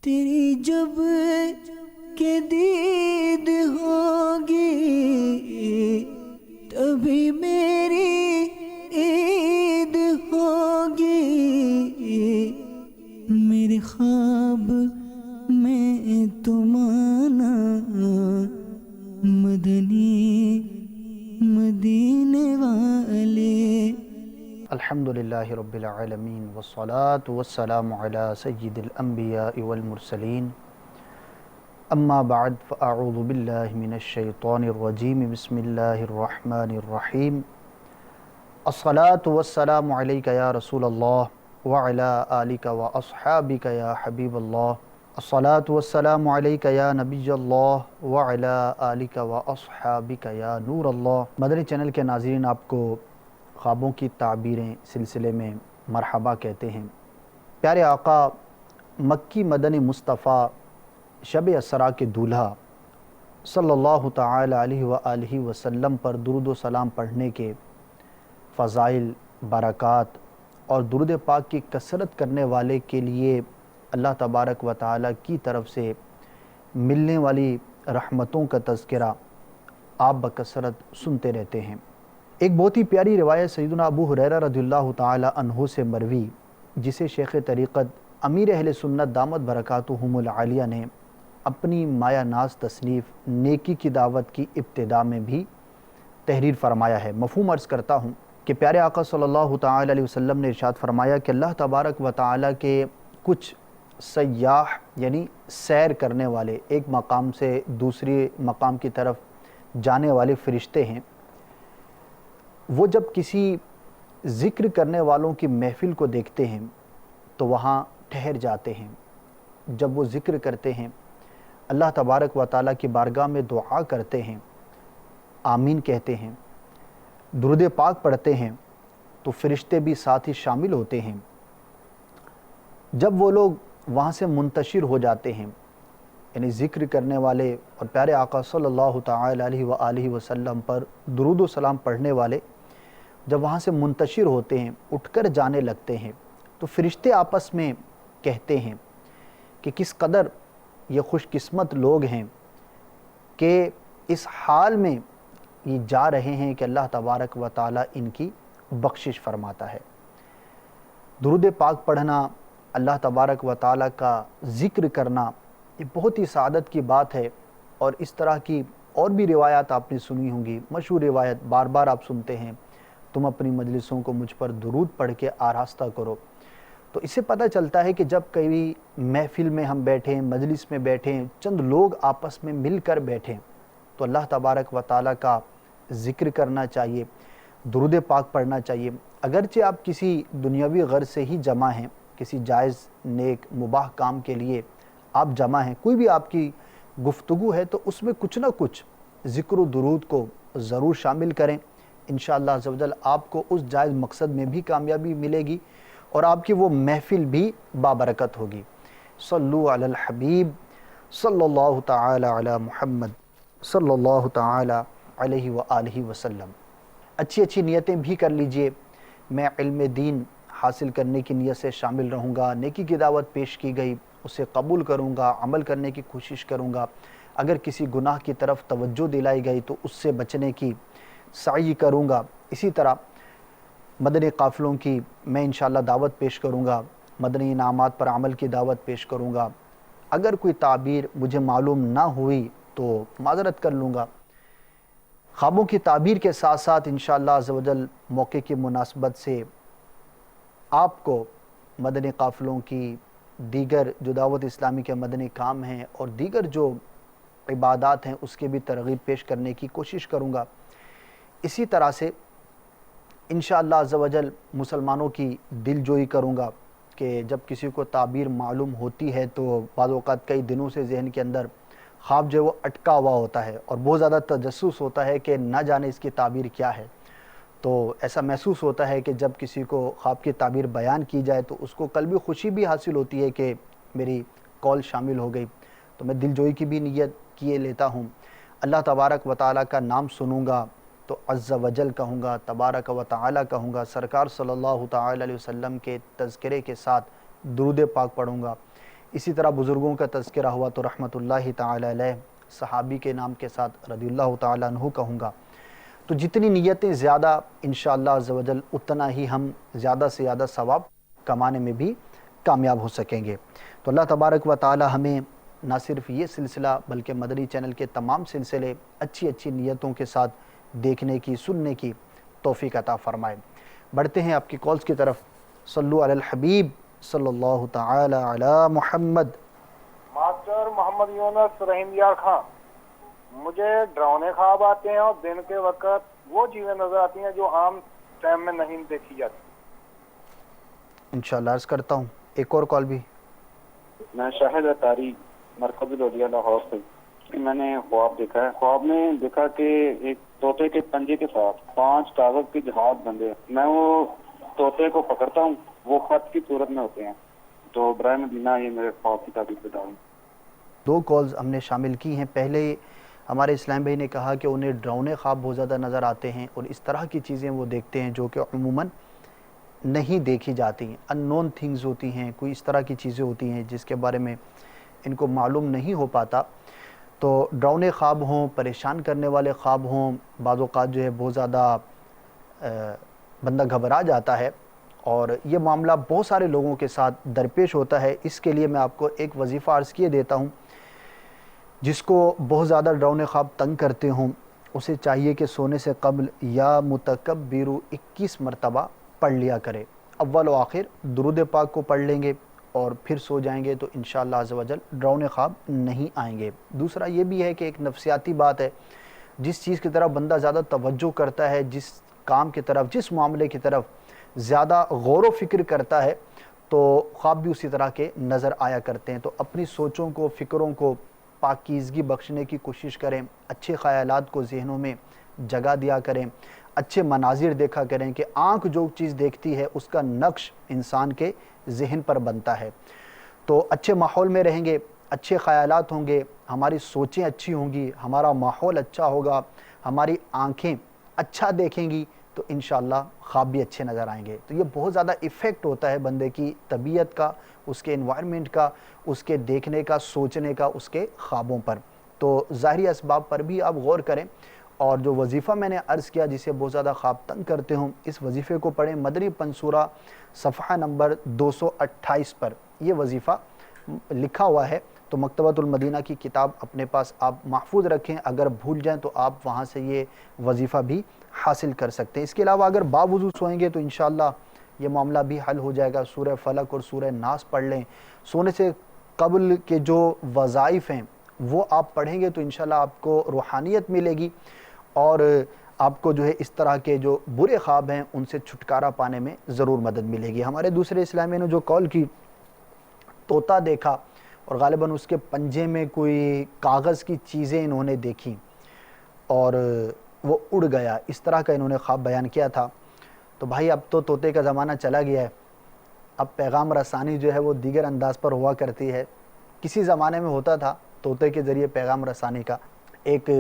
تیری جب کہ دید ہوگی تبھی میری عید ہوگی، میرے خواب میں تم آنا مدنی مدینے والے۔ الحمدللہ رب العالمین والصلاة والسلام علی سید الانبیاء والمرسلین، اما بعد فاعوذ باللہ من الشیطان الرجیم، بسم اللہ الرحمن الرحیم۔ الصلاة والسلام علیک یا رسول اللہ وعلی آلک واصحابک یا حبیب اللہ، الصلاة والسلام علیک یا نبی اللہ وعلی آلک واصحابک یا نور اللہ۔ مدنی چینل کے ناظرین، آپ کو خوابوں کی تعبیریں سلسلے میں مرحبا کہتے ہیں۔ پیارے آقا مکی مدنی مصطفیٰ شب اسراء کے دولہا صلی اللہ تعالی علیہ وآلہ وسلم پر درود و سلام پڑھنے کے فضائل، برکات اور درود پاک کی کثرت کرنے والے کے لیے اللہ تبارک و تعالی کی طرف سے ملنے والی رحمتوں کا تذکرہ آپ بکثرت سنتے رہتے ہیں۔ ایک بہت ہی پیاری روایت سیدنا ابو ہریرہ رضی اللہ تعالی عنہ سے مروی، جسے شیخ طریقت امیر اہل سنت دامت برکاتہم العالیہ نے اپنی مایہ ناز تصنیف نیکی کی دعوت کی ابتدا میں بھی تحریر فرمایا ہے۔ مفہوم عرض کرتا ہوں کہ پیارے آقا صلی اللہ تعالی علیہ وسلم نے ارشاد فرمایا کہ اللہ تبارک و تعالی کے کچھ سیاح یعنی سیر کرنے والے، ایک مقام سے دوسری مقام کی طرف جانے والے فرشتے ہیں، وہ جب کسی ذکر کرنے والوں کی محفل کو دیکھتے ہیں تو وہاں ٹھہر جاتے ہیں۔ جب وہ ذکر کرتے ہیں، اللہ تبارک و تعالیٰ کی بارگاہ میں دعا کرتے ہیں، آمین کہتے ہیں، درود پاک پڑھتے ہیں، تو فرشتے بھی ساتھ ہی شامل ہوتے ہیں۔ جب وہ لوگ وہاں سے منتشر ہو جاتے ہیں، یعنی ذکر کرنے والے اور پیارے آقا صلی اللہ تعالی علیہ وآلہ وسلم پر درود و سلام پڑھنے والے جب وہاں سے منتشر ہوتے ہیں، اٹھ کر جانے لگتے ہیں، تو فرشتے آپس میں کہتے ہیں کہ کس قدر یہ خوش قسمت لوگ ہیں کہ اس حال میں یہ جا رہے ہیں کہ اللہ تبارک و تعالی ان کی بخشش فرماتا ہے۔ درود پاک پڑھنا، اللہ تبارک و تعالی کا ذکر کرنا، یہ بہت ہی سعادت کی بات ہے، اور اس طرح کی اور بھی روایات آپ نے سنی ہوں گی، مشہور روایت بار بار آپ سنتے ہیں، تم اپنی مجلسوں کو مجھ پر درود پڑھ کے آراستہ کرو۔ تو اس سے پتہ چلتا ہے کہ جب کبھی محفل میں ہم بیٹھیں، مجلس میں بیٹھیں، چند لوگ آپس میں مل کر بیٹھیں، تو اللہ تبارک و تعالیٰ کا ذکر کرنا چاہیے، درود پاک پڑھنا چاہیے۔ اگرچہ آپ کسی دنیاوی غرض سے ہی جمع ہیں، کسی جائز نیک مباح کام کے لیے آپ جمع ہیں، کوئی بھی آپ کی گفتگو ہے، تو اس میں کچھ نہ کچھ ذکر و درود کو ضرور شامل کریں۔ انشاءاللہ عز و جل آپ کو اس جائز مقصد میں بھی کامیابی ملے گی، اور آپ کی وہ محفل بھی بابرکت ہوگی۔ صلو علی الحبیب صلی اللہ تعالی علی محمد صلی اللہ تعالی علیہ وآلہ وسلم۔ اچھی اچھی نیتیں بھی کر لیجئے۔ میں علم دین حاصل کرنے کی نیت سے شامل رہوں گا، نیکی کی دعوت پیش کی گئی اسے قبول کروں گا، عمل کرنے کی کوشش کروں گا، اگر کسی گناہ کی طرف توجہ دلائی گئی تو اس سے بچنے کی سعی کروں گا۔ اسی طرح مدنی قافلوں کی میں انشاءاللہ دعوت پیش کروں گا، مدنی انعامات پر عمل کی دعوت پیش کروں گا۔ اگر کوئی تعبیر مجھے معلوم نہ ہوئی تو معذرت کر لوں گا۔ خوابوں کی تعبیر کے ساتھ ساتھ انشاءاللہ عز و جل موقع کی مناسبت سے آپ کو مدنی قافلوں کی دیگر جو دعوت اسلامی کے مدنی کام ہیں اور دیگر جو عبادات ہیں اس کے بھی ترغیب پیش کرنے کی کوشش کروں گا۔ اسی طرح سے انشاءاللہ عز و جل مسلمانوں کی دل جوئی کروں گا کہ جب کسی کو تعبیر معلوم ہوتی ہے تو بعض اوقات کئی دنوں سے ذہن کے اندر خواب جو ہے وہ اٹکا ہوا ہوتا ہے، اور بہت زیادہ تجسس ہوتا ہے کہ نہ جانے اس کی تعبیر کیا ہے۔ تو ایسا محسوس ہوتا ہے کہ جب کسی کو خواب کی تعبیر بیان کی جائے تو اس کو قلبی خوشی بھی حاصل ہوتی ہے کہ میری کال شامل ہو گئی۔ تو میں دل جوئی کی بھی نیت کیے لیتا ہوں۔ اللہ تبارک و تعالیٰ کا نام سنوں گا تو عز و جل کہوں گا، تبارک و تعالیٰ کہوں گا، سرکار صلی اللہ تعالی علیہ وسلم کے تذکرے کے ساتھ درود پاک پڑھوں گا۔ اسی طرح بزرگوں کا تذکرہ ہوا تو رحمۃ اللہ تعالی علیہ، صحابی کے نام کے ساتھ رضی اللہ تعالیٰ عنہ کہوں گا. تو جتنی نیتیں زیادہ انشاءاللہ عز و جل اتنا ہی ہم زیادہ سے زیادہ ثواب کمانے میں بھی کامیاب ہو سکیں گے. تو اللہ تبارک و تعالی ہمیں نہ صرف یہ سلسلہ بلکہ مدنی چینل کے تمام سلسلے اچھی اچھی نیتوں کے ساتھ دیکھنے کی، سننے کی توفیق عطا فرمائے. بڑھتے ہیں آپ کی کالز کی طرف. صلو علی الحبیب صلی اللہ تعالی علی محمد. ماسٹر محمد یونس رحیم یار خان، مجھے ڈراؤنے خواب آتے ہیں اور دن کے وقت وہ چیزیں نظر آتی ہیں جو عام ٹائم میں نہیں دیکھی جاتی. انشاءاللہ عرض کرتا ہوں. ایک اور کال بھی. میں شاہد اتاری مرکز لودھیا لاہور سے. میں نے خواب دیکھا ہے. خواب میں دیکھا کہ ایک طوطے کے پنجے کے ساتھ 5 کاغذ کے جہاز بندھے ہیں. میں وہ طوطے کو پکڑتا ہوں، وہ خط کی صورت میں ہوتے ہیں. تو برائے مدینہ یہ میرے خواب کی تعبیر بتاؤں. 2 کالز ہم نے شامل کی ہیں. پہلے ہمارے اسلام بھائی نے کہا کہ انہیں ڈراؤنے خواب بہت زیادہ نظر آتے ہیں اور اس طرح کی چیزیں وہ دیکھتے ہیں جو کہ عموماً نہیں دیکھی جاتی ہیں. ان نون تھنگز ہوتی ہیں، کوئی اس طرح کی چیزیں ہوتی ہیں جس کے بارے میں ان کو معلوم نہیں ہو پاتا. تو ڈراؤنے خواب ہوں، پریشان کرنے والے خواب ہوں، بعض اوقات جو ہے بہت زیادہ بندہ گھبرا جاتا ہے اور یہ معاملہ بہت سارے لوگوں کے ساتھ درپیش ہوتا ہے. اس کے لیے میں آپ کو ایک وظیفہ عرض کیے دیتا ہوں. جس کو بہت زیادہ ڈراؤنے خواب تنگ کرتے ہوں اسے چاہیے کہ سونے سے قبل یا متکبر 21 مرتبہ پڑھ لیا کرے. اول و آخر درود پاک کو پڑھ لیں گے اور پھر سو جائیں گے تو انشاءاللہ عز و جل ڈراؤنے خواب نہیں آئیں گے. دوسرا یہ بھی ہے کہ ایک نفسیاتی بات ہے، جس چیز کی طرف بندہ زیادہ توجہ کرتا ہے، جس کام کی طرف، جس معاملے کی طرف زیادہ غور و فکر کرتا ہے تو خواب بھی اسی طرح کے نظر آیا کرتے ہیں. تو اپنی سوچوں کو، فکروں کو پاکیزگی بخشنے کی کوشش کریں، اچھے خیالات کو ذہنوں میں جگہ دیا کریں، اچھے مناظر دیکھا کریں کہ آنکھ جو چیز دیکھتی ہے اس کا نقش انسان کے ذہن پر بنتا ہے. تو اچھے ماحول میں رہیں گے، اچھے خیالات ہوں گے، ہماری سوچیں اچھی ہوں گی، ہمارا ماحول اچھا ہوگا، ہماری آنکھیں اچھا دیکھیں گی تو انشاءاللہ خواب بھی اچھے نظر آئیں گے. تو یہ بہت زیادہ ایفیکٹ ہوتا ہے بندے کی طبیعت کا، اس کے انوائرمنٹ کا، اس کے دیکھنے کا، سوچنے کا، اس کے خوابوں پر. تو ظاہری اسباب پر بھی آپ غور کریں. اور جو وظیفہ میں نے عرض کیا جسے بہت زیادہ خواب تنگ کرتے ہوں، اس وظیفے کو پڑھیں. مدنی پنصورہ صفحہ نمبر 228 پر یہ وظیفہ لکھا ہوا ہے. تو مکتبۃ المدینہ کی کتاب اپنے پاس آپ محفوظ رکھیں، اگر بھول جائیں تو آپ وہاں سے یہ وظیفہ بھی حاصل کر سکتے ہیں. اس کے علاوہ اگر باوضو سوئیں گے تو انشاءاللہ یہ معاملہ بھی حل ہو جائے گا. سورہ فلق اور سورہ ناس پڑھ لیں. سونے سے قبل کے جو وظائف ہیں وہ آپ پڑھیں گے تو انشاءاللہ آپ کو روحانیت ملے گی اور آپ کو جو ہے اس طرح کے جو برے خواب ہیں ان سے چھٹکارا پانے میں ضرور مدد ملے گی. ہمارے دوسرے اسلامی نے جو کال کی، طوطا دیکھا اور غالباً اس کے پنجے میں کوئی کاغذ کی چیزیں انہوں نے دیکھیں اور وہ اڑ گیا، اس طرح کا انہوں نے خواب بیان کیا تھا. تو بھائی اب تو طوطے کا زمانہ چلا گیا ہے، اب پیغام رسانی جو ہے وہ دیگر انداز پر ہوا کرتی ہے. کسی زمانے میں ہوتا تھا طوطے کے ذریعے پیغام رسانی کا ایک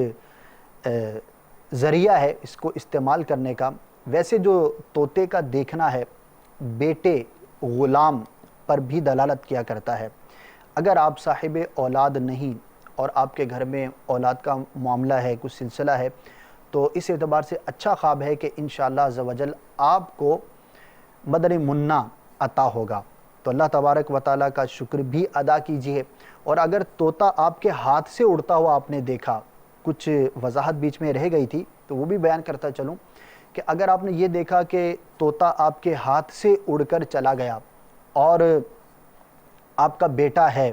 ذریعہ ہے اس کو استعمال کرنے کا. ویسے جو طوطے کا دیکھنا ہے بیٹے غلام پر بھی دلالت کیا کرتا ہے. اگر آپ صاحب اولاد نہیں اور آپ کے گھر میں اولاد کا معاملہ ہے، کچھ سلسلہ ہے، تو اس اعتبار سے اچھا خواب ہے کہ انشاءاللہ عز و جل آپ کو مدنی منہ عطا ہوگا. تو اللہ تبارک و تعالیٰ کا شکر بھی ادا کیجئے. اور اگر طوطا آپ کے ہاتھ سے اڑتا ہوا آپ نے دیکھا، کچھ وضاحت بیچ میں رہ گئی تھی تو وہ بھی بیان کرتا چلوں کہ اگر آپ نے یہ دیکھا کہ طوطا آپ کے ہاتھ سے اڑ کر چلا گیا اور آپ کا بیٹا ہے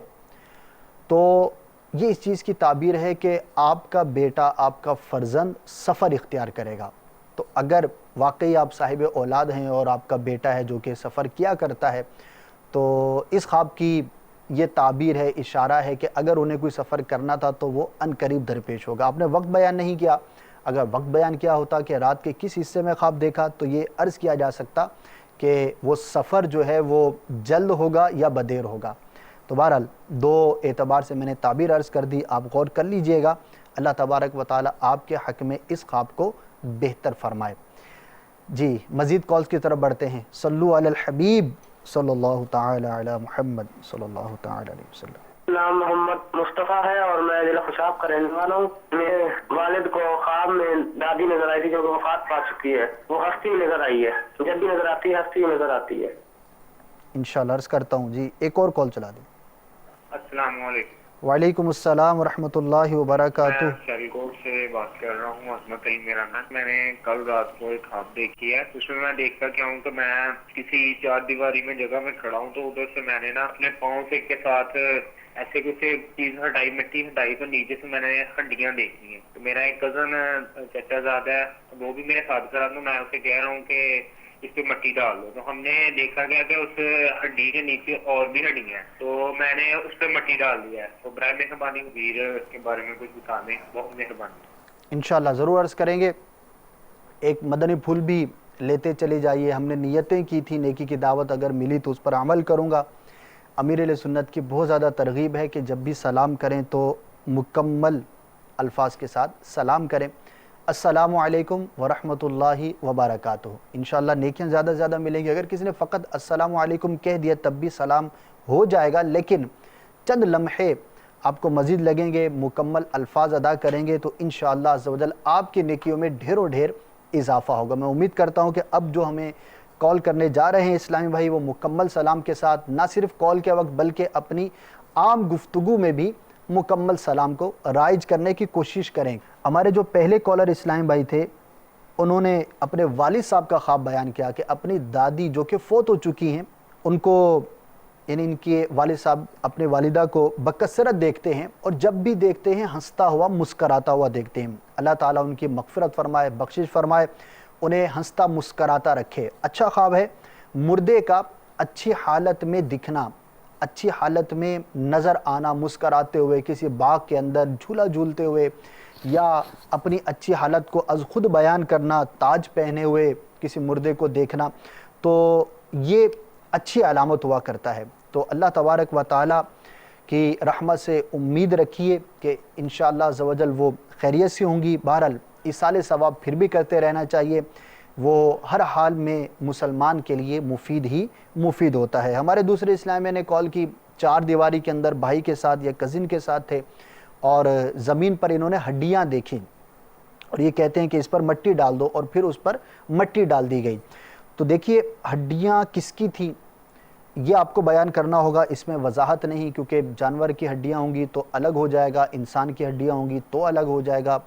تو یہ اس چیز کی تعبیر ہے کہ آپ کا بیٹا، آپ کا فرزند سفر اختیار کرے گا. تو اگر واقعی آپ صاحب اولاد ہیں اور آپ کا بیٹا ہے جو کہ سفر کیا کرتا ہے تو اس خواب کی یہ تعبیر ہے، اشارہ ہے کہ اگر انہیں کوئی سفر کرنا تھا تو وہ ان قریب درپیش ہوگا. آپ نے وقت بیان نہیں کیا، اگر وقت بیان کیا ہوتا کہ رات کے کس حصے میں خواب دیکھا تو یہ عرض کیا جا سکتا کہ وہ سفر جو ہے وہ جلد ہوگا یا بدیر ہوگا. تو بہرحال 2 اعتبار سے میں نے تعبیر عرض کر دی، آپ غور کر لیجئے گا. اللہ تبارک و تعالی آپ کے حق میں اس خواب کو بہتر فرمائے. جی مزید کالز کی طرف بڑھتے ہیں. صلو علی الحبیب صلی اللہ تعالی علی محمد صلی اللہ تعالی علیہ وسلم۔ نام محمد مصطفیٰ ہے اور میں ضلع خوشاب کا رہنے والا ہوں۔ میرے والد کو خواب میں دادی نظر آئی تھی جو کہ وفات پا چکی ہے، وہ ہستی نظر آئی ہے، جب بھی نظر آتی ہے ہستی نظر آتی ہے۔ انشاءاللہ عرض کرتا ہوں جی، ایک اور کال چلا دیں۔ السلام علیکم۔ وعلیکم السلام ورحمۃ اللہ وبرکاتہ۔ میں شالیکوٹ سے بات کر رہا ہوں، عظمت علی میرا نام۔ میں نے کل رات کو ایک خواب دیکھی ہے، اس میں دیکھتا کیا ہوں کہ میں کسی چار دیواری میں جگہ میں کھڑا ہوں، تو ادھر سے میں نے نا اپنے پاؤں سے کے ساتھ ایسے کچھ چیز ہٹائی، مٹی ہٹائی، تو نیچے سے میں نے ہڈیاں دیکھی ہیں۔ تو میرا ایک کزن چچا زادہ ہے، وہ بھی میرے ساتھ کرا، تو میں اسے کہہ رہا ہوں کہ اس پہ مٹی ڈال دو۔ تو ہم نے دیکھا گیا کہ اس ہڈی کے نیچے اور بھی ہڈیاں ہیں، تو میں نے اس پہ مٹی ڈال دیا ہے۔ تو برائے مہربانی وزیر اس کے بارے میں کچھ بتا دیں، بہت مہربانی۔ انشاءاللہ ضرور عرض کریں گے۔ ایک مدنی پھول بھی لیتے چلے جائیے، ہم نے نیتیں کی تھی، نیکی کی دعوت اگر ملی تو اس پر عمل کروں گا۔ امیر اہل سنت کی بہت زیادہ ترغیب ہے کہ جب بھی سلام کریں تو مکمل الفاظ کے ساتھ سلام کریں۔ السلام علیکم ورحمۃ اللہ وبرکاتہ۔ انشاءاللہ نیکیاں زیادہ سے زیادہ ملیں گی۔ اگر کسی نے فقط السلام علیکم کہہ دیا تب بھی سلام ہو جائے گا، لیکن چند لمحے آپ کو مزید لگیں گے، مکمل الفاظ ادا کریں گے تو انشاءاللہ عز و جل آپ کی نیکیوں میں ڈھیروں ڈھیر اضافہ ہوگا۔ میں امید کرتا ہوں کہ اب جو ہمیں کال کرنے جا رہے ہیں اسلامی بھائی، وہ مکمل سلام کے ساتھ نہ صرف کال کے وقت بلکہ اپنی عام گفتگو میں بھی مکمل سلام کو رائج کرنے کی کوشش کریں۔ ہمارے جو پہلے کالر اسلامی بھائی تھے، انہوں نے اپنے والد صاحب کا خواب بیان کیا کہ اپنی دادی جو کہ فوت ہو چکی ہیں، ان کو یعنی ان کے والد صاحب اپنے والدہ کو بکثرت دیکھتے ہیں، اور جب بھی دیکھتے ہیں ہنستا ہوا مسکراتا ہوا دیکھتے ہیں۔ اللہ تعالیٰ ان کی مغفرت فرمائے، بخشش فرمائے، انہیں ہنستا مسکراتا رکھے۔ اچھا خواب ہے، مردے کا اچھی حالت میں دکھنا، اچھی حالت میں نظر آنا، مسکراتے ہوئے کسی باغ کے اندر جھولا جھولتے ہوئے، یا اپنی اچھی حالت کو از خود بیان کرنا، تاج پہنے ہوئے کسی مردے کو دیکھنا، تو یہ اچھی علامت ہوا کرتا ہے۔ تو اللہ تبارک و تعالیٰ کی رحمت سے امید رکھیے کہ انشاءاللہ عز و جل وہ خیریت سے ہوں گی۔ بہرحال ایصال ثواب پھر بھی کرتے رہنا چاہیے، وہ ہر حال میں مسلمان کے لیے مفید ہی مفید ہوتا ہے۔ ہمارے دوسرے اسلامی نے کال کی، چار دیواری کے اندر بھائی کے ساتھ یا کزن کے ساتھ تھے، اور زمین پر انہوں نے ہڈیاں دیکھیں، اور یہ کہتے ہیں کہ اس پر مٹی ڈال دو، اور پھر اس پر مٹی ڈال دی گئی۔ تو دیکھیے ہڈیاں کس کی تھیں یہ آپ کو بیان کرنا ہوگا، اس میں وضاحت نہیں، کیونکہ جانور کی ہڈیاں ہوں گی تو الگ ہو جائے گا، انسان کی ہڈیاں ہوں گی تو الگ ہو جائے گا۔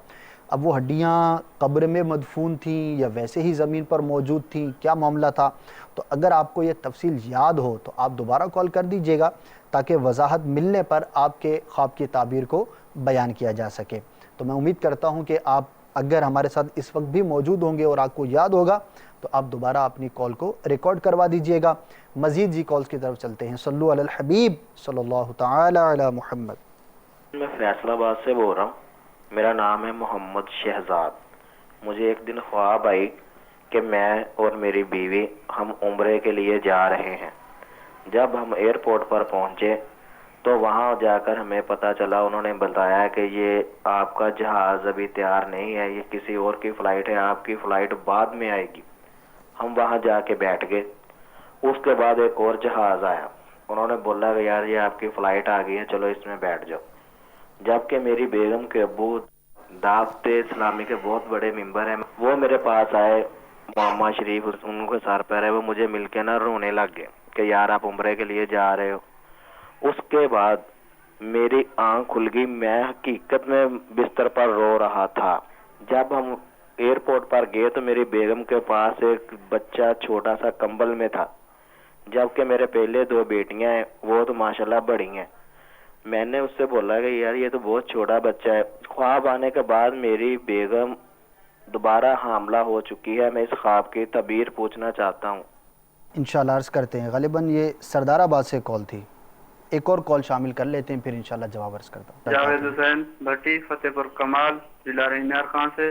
اب وہ ہڈیاں قبر میں مدفون تھیں یا ویسے ہی زمین پر موجود تھیں، کیا معاملہ تھا؟ تو اگر آپ کو یہ تفصیل یاد ہو تو آپ دوبارہ کال کر دیجئے گا تاکہ وضاحت ملنے پر آپ کے خواب کی تعبیر کو بیان کیا جا سکے۔ تو میں امید کرتا ہوں کہ آپ اگر ہمارے ساتھ اس وقت بھی موجود ہوں گے اور آپ کو یاد ہوگا تو آپ دوبارہ اپنی کال کو ریکارڈ کروا دیجئے گا۔ مزید جی کالز کی طرف چلتے ہیں۔ صلو علی الحبیب صلی اللہ تعالی علی محمد۔ میں فیصل آباد سے بول رہا ہوں، میرا نام ہے محمد شہزاد۔ مجھے ایک دن خواب آئی کہ میں اور میری بیوی ہم عمرے کے لیے جا رہے ہیں۔ جب ہم ایئرپورٹ پر پہنچے تو وہاں جا کر ہمیں پتہ چلا، انہوں نے بتایا کہ یہ آپ کا جہاز ابھی تیار نہیں ہے، یہ کسی اور کی فلائٹ ہے، آپ کی فلائٹ بعد میں آئے گی۔ ہم وہاں جا کے بیٹھ گئے۔ اس کے بعد ایک اور جہاز آیا، انہوں نے بولا کہ یار یہ آپ کی فلائٹ آ گئی ہے، چلو اس میں بیٹھ جاؤ۔ جبکہ میری بیگم کے ابو دعوت اسلامی کے بہت بڑے ممبر ہیں، وہ میرے پاس آئے، محمد شریف ان کے سر پر ہے، وہ مجھے مل کے نہ رونے لگ گئے کہ یار آپ عمرے کے لیے جا رہے ہو۔ اس کے بعد میری آنکھ کھل گئی، میں حقیقت میں بستر پر رو رہا تھا۔ جب ہم ایئرپورٹ پر گئے تو میری بیگم کے پاس ایک بچہ چھوٹا سا کمبل میں تھا، جبکہ میرے پہلے دو بیٹیاں ہیں، وہ تو ماشاءاللہ بڑی ہیں۔ میں نے اس سے بولا کہ یار یہ تو بہت چھوٹا بچہ ہے۔ خواب آنے کے بعد میری بیگم دوبارہ حاملہ ہو چکی ہے۔ میں اس خواب کی تعبیر پوچھنا چاہتا ہوں۔ انشاءاللہ عرض کرتے ہیں، غالباً یہ سردار آباد سے کال تھی، ایک اور کال شامل کر لیتے ہیں پھر انشاءاللہ جواب عرض کرتا ہوں۔ جاوید حسین بھٹی، فتح پور کمال، ضلع رحیم خان سے۔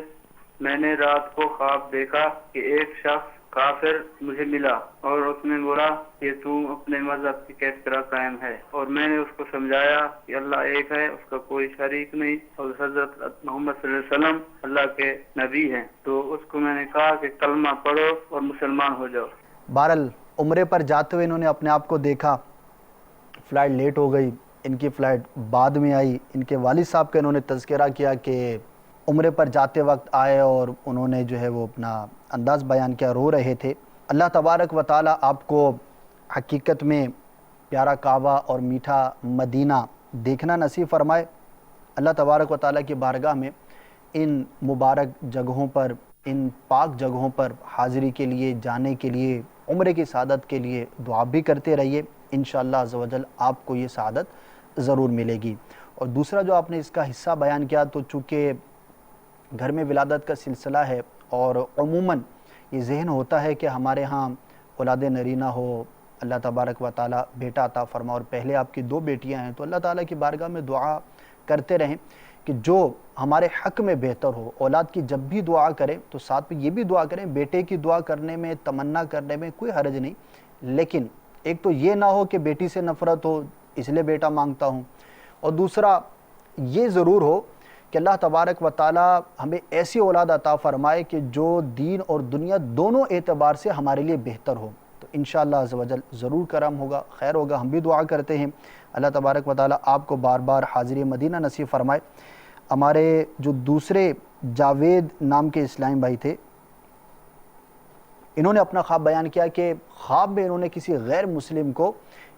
میں نے رات کو خواب دیکھا کہ ایک شخص کافر مجھے ملا اور اس نے بولا کہ تو اپنے مذہب کی کیس طرح قائم ہے، اور میں نے اس کو سمجھایا کہ اللہ ایک ہے، اس کا کوئی شریک نہیں، اور حضرت محمد صلی اللہ علیہ وسلم اللہ کے نبی ہیں۔ تو اس کو میں نے کہا کہ کلمہ پڑھو اور مسلمان ہو جاؤ۔ بہرحال عمرے پر جاتے ہوئے انہوں نے اپنے آپ کو دیکھا، فلائٹ لیٹ ہو گئی، ان کی فلائٹ بعد میں آئی. ان کے والد صاحب کا انہوں نے تذکرہ کیا کہ عمرے پر جاتے وقت آئے اور انہوں نے جو ہے وہ اپنا انداز بیان کیا، رو رہے تھے. اللہ تبارک و تعالیٰ آپ کو حقیقت میں پیارا کعبہ اور میٹھا مدینہ دیکھنا نصیب فرمائے. اللہ تبارک و تعالیٰ کی بارگاہ میں ان مبارک جگہوں پر، ان پاک جگہوں پر حاضری کے لیے، جانے کے لیے، عمرے کی سعادت کے لیے دعا بھی کرتے رہیے. انشاءاللہ عز و جل آپ کو یہ سعادت ضرور ملے گی. اور دوسرا جو آپ نے اس کا حصہ بیان کیا، تو چونکہ گھر میں ولادت کا سلسلہ ہے اور عموماً یہ ذہن ہوتا ہے کہ ہمارے ہاں اولاد نرینہ ہو، اللہ تبارک و تعالیٰ بیٹا عطا فرما، اور پہلے آپ کی 2 بیٹیاں ہیں، تو اللہ تعالیٰ کی بارگاہ میں دعا کرتے رہیں کہ جو ہمارے حق میں بہتر ہو. اولاد کی جب بھی دعا کریں تو ساتھ میں یہ بھی دعا کریں، بیٹے کی دعا کرنے میں، تمنا کرنے میں کوئی حرج نہیں، لیکن ایک تو یہ نہ ہو کہ بیٹی سے نفرت ہو اس لیے بیٹا مانگتا ہوں، اور دوسرا یہ ضرور ہو کہ اللہ تبارک و تعالیٰ ہمیں ایسی اولاد عطا فرمائے کہ جو دین اور دنیا دونوں اعتبار سے ہمارے لیے بہتر ہو. تو انشاءاللہ عز و جل ضرور کرم ہوگا، خیر ہوگا. ہم بھی دعا کرتے ہیں اللہ تبارک و تعالیٰ آپ کو بار بار حاضری مدینہ نصیب فرمائے. ہمارے جو دوسرے جاوید نام کے اسلام بھائی تھے، انہوں نے اپنا خواب بیان کیا کہ خواب میں انہوں نے کسی غیر مسلم کو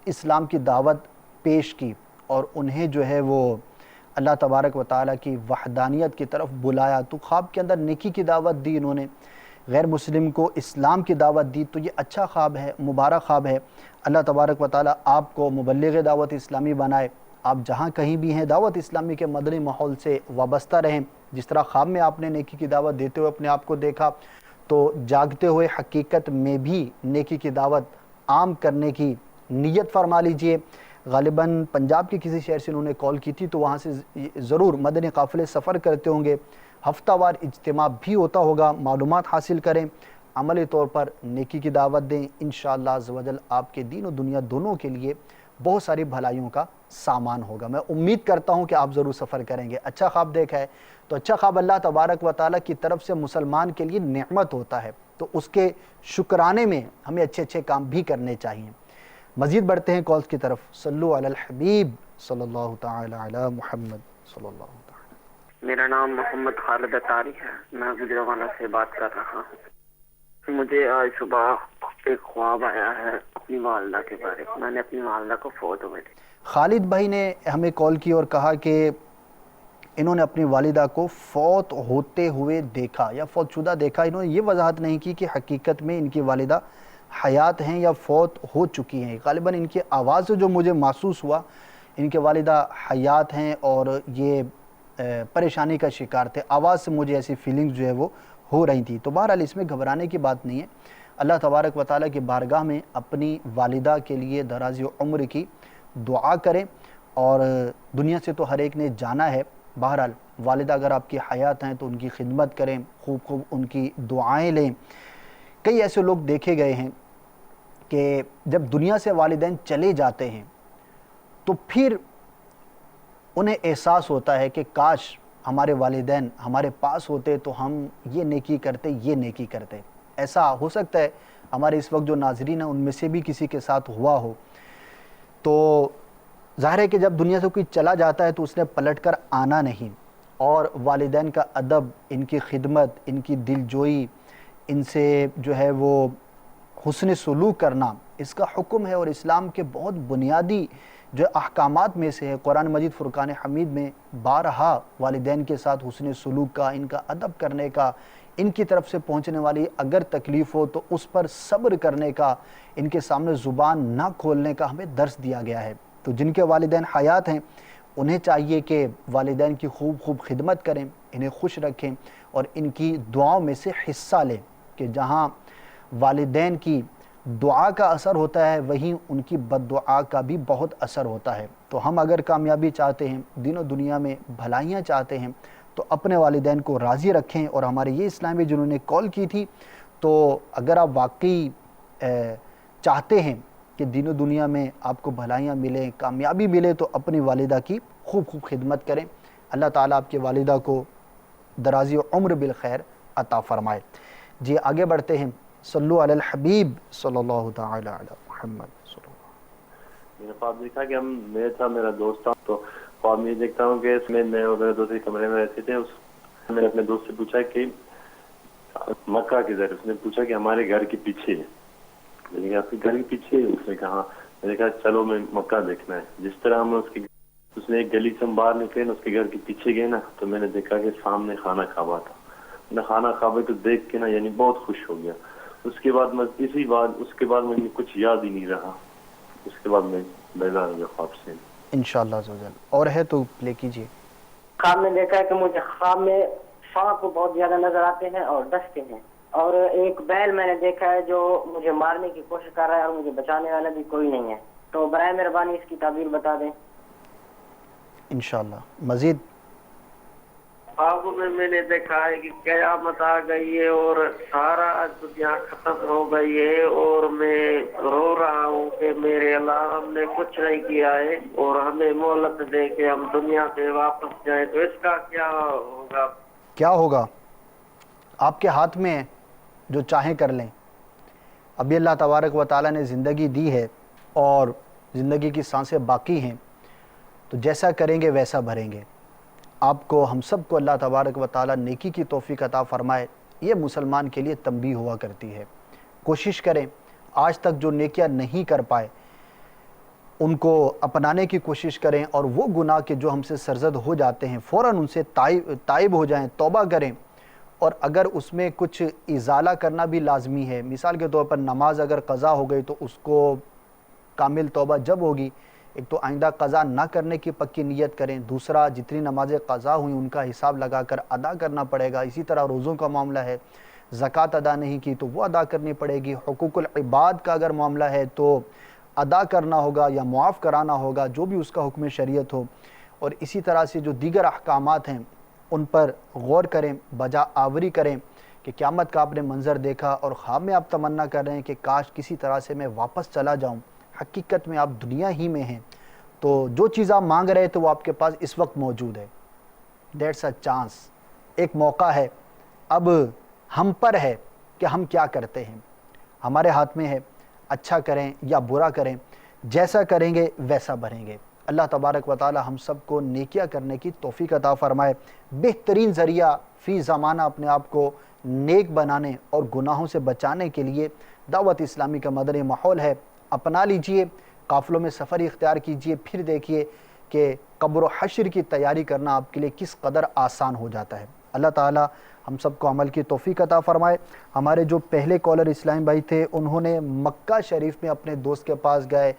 اسلام کی دعوت پیش کی اور انہیں جو ہے وہ اللہ تبارک و تعالیٰ کی وحدانیت کی طرف بلایا. تو خواب کے اندر نیکی کی دعوت دی، انہوں نے غیر مسلم کو اسلام کی دعوت دی. تو یہ اچھا خواب ہے، مبارک خواب ہے. اللہ تبارک و تعالیٰ آپ کو مبلغ دعوت اسلامی بنائے. آپ جہاں کہیں بھی ہیں دعوت اسلامی کے مدنی ماحول سے وابستہ رہیں. جس طرح خواب میں آپ نے نیکی کی دعوت دیتے ہوئے اپنے آپ کو دیکھا، تو جاگتے ہوئے حقیقت میں بھی نیکی کی دعوت عام کرنے کی نیت فرما لیجئے. غالباً پنجاب کے کسی شہر سے انہوں نے کال کی تھی، تو وہاں سے ضرور مدنی قافلے سفر کرتے ہوں گے، ہفتہ وار اجتماع بھی ہوتا ہوگا. معلومات حاصل کریں، عملی طور پر نیکی کی دعوت دیں. انشاءاللہ عز و جل آپ کے دین و دنیا دونوں کے لیے بہت ساری بھلائیوں کا سامان ہوگا. میں امید کرتا ہوں کہ آپ ضرور سفر کریں گے. اچھا خواب دیکھا ہے تو اچھا خواب اللہ تبارک و تعالیٰ کی طرف سے مسلمان کے لیے نعمت ہوتا ہے، تو اس کے شکرانے میں ہمیں اچھے اچھے کام بھی کرنے چاہیے. مزید بڑھتے ہیں کالز کی طرف. صلو علی الحبیب صلی اللہ تعالی علی محمد صلی اللہ تعالی. میرا نام محمد خالد اتاری ہے، میں گجرانوالہ سے بات کر رہا ہوں. مجھے آج صبح ایک خواب آیا ہے اپنی والدہ کے بارے میں. میں نے اپنی والدہ کو فوت ہوئے تھی. خالد بھائی نے ہمیں کال کی اور کہا کہ انہوں نے اپنی والدہ کو فوت ہوتے ہوئے دیکھا یا فوت شدہ دیکھا. انہوں نے یہ وضاحت نہیں کی کہ حقیقت میں ان کی والدہ حیات ہیں یا فوت ہو چکی ہیں. غالباً ان کی آواز سے جو مجھے محسوس ہوا ان کے والدہ حیات ہیں اور یہ پریشانی کا شکار تھے. آواز سے مجھے ایسی فیلنگز جو ہے وہ ہو رہی تھی. تو بہرحال اس میں گھبرانے کی بات نہیں ہے. اللہ تبارک و تعالیٰ کی بارگاہ میں اپنی والدہ کے لیے درازی عمر کی دعا کریں. اور دنیا سے تو ہر ایک نے جانا ہے. بہرحال والدہ اگر آپ کی حیات ہیں تو ان کی خدمت کریں، خوب ان کی دعائیں لیں. کئی ایسے لوگ دیکھے گئے ہیں کہ جب دنیا سے والدین چلے جاتے ہیں تو پھر انہیں احساس ہوتا ہے کہ کاش ہمارے والدین ہمارے پاس ہوتے تو ہم یہ نیکی کرتے، یہ نیکی کرتے. ایسا ہو سکتا ہے ہمارے اس وقت جو ناظرین ہیں ان میں سے بھی کسی کے ساتھ ہوا ہو. تو ظاہر ہے کہ جب دنیا سے کوئی چلا جاتا ہے تو اس نے پلٹ کر آنا نہیں، اور والدین کا ادب، ان کی خدمت، ان کی دل جوئی، ان سے جو ہے وہ حسن سلوک کرنا اس کا حکم ہے. اور اسلام کے بہت بنیادی جو احکامات میں سے ہے. قرآن مجید فرقان حمید میں بارہا والدین کے ساتھ حسن سلوک کا، ان کا ادب کرنے کا، ان کی طرف سے پہنچنے والی اگر تکلیف ہو تو اس پر صبر کرنے کا، ان کے سامنے زبان نہ کھولنے کا ہمیں درس دیا گیا ہے. تو جن کے والدین حیات ہیں انہیں چاہیے کہ والدین کی خوب خدمت کریں، انہیں خوش رکھیں اور ان کی دعاؤں میں سے حصہ لیں. کہ جہاں والدین کی دعا کا اثر ہوتا ہے وہیں ان کی بد دعا کا بھی بہت اثر ہوتا ہے. تو ہم اگر کامیابی چاہتے ہیں، دین و دنیا میں بھلائیاں چاہتے ہیں، تو اپنے والدین کو راضی رکھیں. اور ہمارے یہ اسلامی جنہوں نے کال کی تھی، تو اگر آپ واقعی چاہتے ہیں کہ دین و دنیا میں آپ کو بھلائیاں ملیں، کامیابی ملے، تو اپنی والدہ کی خوب خدمت کریں. اللہ تعالیٰ آپ کی والدہ کو درازی عمر بالخیر عطا فرمائے. جی آگے بڑھتے ہیں. صلو علی الحبیب صلی اللہ تعالی علی محمد صلی اللہ. میں نے خواب دیکھا کہ میں تھا میرا دوست تھا, تو خواب میں دیکھتا ہوں کہ اس میں اور میرے دوست ایک کمرے میں رہتے تھے. میں نے اپنے دوست سے پوچھا کہ مکہ کدھر, اس نے پوچھا کہ ہمارے گھر کے پیچھے ہے. میں نے کہا آپ کے گھر کے پیچھے ہے؟ اس نے کہا. میں نے کہا چلو میں مکہ دیکھنا ہے. جس طرح ہم اس نے ایک گلی سے ہم باہر نکلے نا, اس کے گھر کے پیچھے گئے نا, تو میں نے دیکھا کہ سامنے خانہ کعبہ تھا. میں خانہ کعبہ کو دیکھ کے نا یعنی بہت خوش ہو گیا. اس کے بعد مجھے کچھ یاد ہی نہیں رہا. اس کے بعد میں بیدار ہو گیا خواب سے. انشاءاللہ عزوجل. اور ہے تو پلے کیجیے. خواب میں دیکھا ہے کہ مجھے خواب میں سانپ بہت زیادہ نظر آتے ہیں اور ڈستے ہیں, اور ایک بیل میں نے دیکھا ہے جو مجھے مارنے کی کوشش کر رہا ہے اور مجھے بچانے والا بھی کوئی نہیں ہے. تو برائے مہربانی اس کی تعبیر بتا دیں. انشاءاللہ. مزید خواب میں نے دیکھا ہے کہ قیامت آ گئی ہے اور سارا دنیا ختم ہو گئی ہے, اور میں رو رہا ہوں کہ میرے اللہ ہم نے کچھ نہیں کیا ہے اور ہمیں مہلت دے کے ہم دنیا پہ واپس جائیں. تو اس کا کیا ہوگا؟ کیا ہوگا؟ آپ کے ہاتھ میں ہے, جو چاہیں کر لیں. ابھی اللہ تبارک و تعالیٰ نے زندگی دی ہے اور زندگی کی سانسیں باقی ہیں, تو جیسا کریں گے ویسا بھریں گے. آپ کو ہم سب کو اللہ تبارک و تعالیٰ نیکی کی توفیق عطا فرمائے. یہ مسلمان کے لیے تنبیہ ہوا کرتی ہے. کوشش کریں آج تک جو نیکیاں نہیں کر پائے ان کو اپنانے کی کوشش کریں, اور وہ گناہ کے جو ہم سے سرزد ہو جاتے ہیں فوراً ان سے تائب ہو جائیں, توبہ کریں. اور اگر اس میں کچھ ازالہ کرنا بھی لازمی ہے, مثال کے طور پر نماز اگر قضا ہو گئی تو اس کو کامل توبہ جب ہوگی, ایک تو آئندہ قضا نہ کرنے کی پکی نیت کریں, دوسرا جتنی نمازیں قضا ہوئیں ان کا حساب لگا کر ادا کرنا پڑے گا. اسی طرح روزوں کا معاملہ ہے, زکوٰۃ ادا نہیں کی تو وہ ادا کرنی پڑے گی. حقوق العباد کا اگر معاملہ ہے تو ادا کرنا ہوگا یا معاف کرانا ہوگا, جو بھی اس کا حکم شریعت ہو. اور اسی طرح سے جو دیگر احکامات ہیں ان پر غور کریں, بجا آوری کریں کہ قیامت کا آپ نے منظر دیکھا اور خواب میں آپ تمنا کر رہے ہیں کہ کاش کسی طرح سے میں واپس چلا جاؤں. حقیقت میں آپ دنیا ہی میں ہیں, تو جو چیز آپ مانگ رہے تو وہ آپ کے پاس اس وقت موجود ہے. دیٹس اے چانس, ایک موقع ہے. اب ہم پر ہے کہ ہم کیا کرتے ہیں, ہمارے ہاتھ میں ہے. اچھا کریں یا برا کریں, جیسا کریں گے ویسا بھریں گے. اللہ تبارک و تعالی ہم سب کو نیکیاں کرنے کی توفیق عطا فرمائے. بہترین ذریعہ فی زمانہ اپنے آپ کو نیک بنانے اور گناہوں سے بچانے کے لیے دعوت اسلامی کا مدنی ماحول ہے. اپنا لیجئے, قافلوں میں سفر اختیار کیجئے, پھر دیکھیے کہ قبر و حشر کی تیاری کرنا آپ کے لیے کس قدر آسان ہو جاتا ہے. اللہ تعالی ہم سب کو عمل کی توفیق عطا فرمائے. ہمارے جو پہلے کالر اسلام بھائی تھے انہوں نے مکہ شریف میں اپنے دوست کے پاس گئے,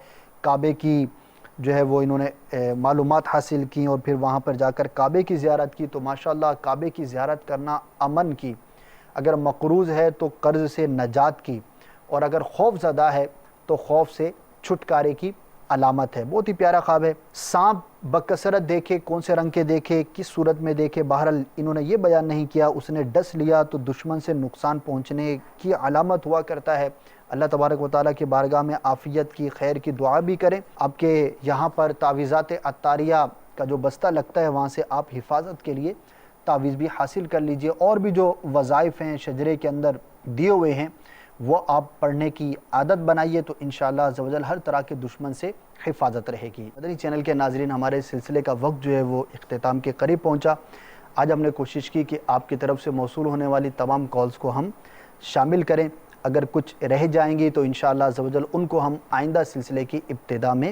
کعبے کی جو ہے وہ انہوں نے معلومات حاصل کی اور پھر وہاں پر جا کر کعبے کی زیارت کی. تو ماشاءاللہ کعبے کی زیارت کرنا امن کی, اگر مقروض ہے تو قرض سے نجات کی, اور اگر خوف زدہ ہے تو خوف سے چھٹکارے کی علامت ہے. بہت ہی پیارا خواب ہے. سانپ بکثرت دیکھے, کون سے رنگ کے دیکھے, کس صورت میں دیکھے, بہرحال انہوں نے یہ بیان نہیں کیا. اس نے ڈس لیا تو دشمن سے نقصان پہنچنے کی علامت ہوا کرتا ہے. اللہ تبارک و تعالیٰ کی بارگاہ میں عافیت کی, خیر کی دعا بھی کریں. آپ کے یہاں پر تعویذات عطاریہ کا جو بستہ لگتا ہے وہاں سے آپ حفاظت کے لیے تعویذ بھی حاصل کر لیجئے. اور بھی جو وظائف ہیں شجرے کے اندر دیے ہوئے ہیں وہ آپ پڑھنے کی عادت بنائیے, تو انشاءاللہ عزوجل ہر طرح کے دشمن سے حفاظت رہے گی. مدنی چینل کے ناظرین, ہمارے سلسلے کا وقت جو ہے وہ اختتام کے قریب پہنچا. آج ہم نے کوشش کی کہ آپ کی طرف سے موصول ہونے والی تمام کالز کو ہم شامل کریں. اگر کچھ رہ جائیں گی تو انشاءاللہ عزوجل ان کو ہم آئندہ سلسلے کی ابتدا میں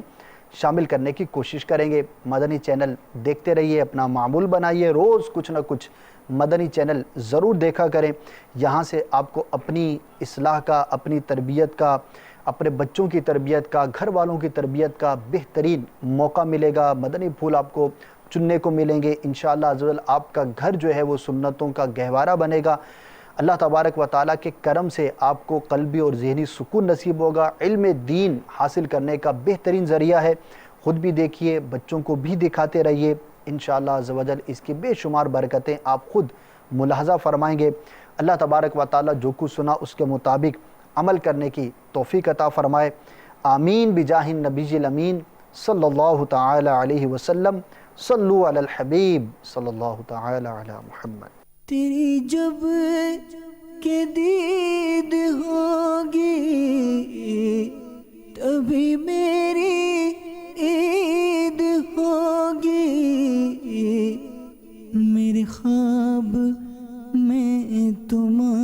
شامل کرنے کی کوشش کریں گے. مدنی چینل دیکھتے رہیے, اپنا معمول بنائیے, روز کچھ نہ کچھ مدنی چینل ضرور دیکھا کریں. یہاں سے آپ کو اپنی اصلاح کا, اپنی تربیت کا, اپنے بچوں کی تربیت کا, گھر والوں کی تربیت کا بہترین موقع ملے گا. مدنی پھول آپ کو چننے کو ملیں گے. انشاءاللہ عزوجل آپ کا گھر جو ہے وہ سنتوں کا گہوارہ بنے گا. اللہ تبارک و تعالیٰ کے کرم سے آپ کو قلبی اور ذہنی سکون نصیب ہوگا. علم دین حاصل کرنے کا بہترین ذریعہ ہے. خود بھی دیکھیے, بچوں کو بھی دکھاتے رہیے. انشاءاللہ عزوجل اس کی بے شمار برکتیں آپ خود ملاحظہ فرمائیں گے. اللہ تبارک و تعالیٰ جو کچھ سنا اس کے مطابق عمل کرنے کی توفیق عطا فرمائے. آمین بجاہ النبی الامین صلی اللہ تعالی علیہ وسلم. صلو علی الحبیب صلی اللہ تعالی علی محمد. تیری جب کے دید ہوگی تبھی میری عید ہوگی. میرے خواب میں تمہارا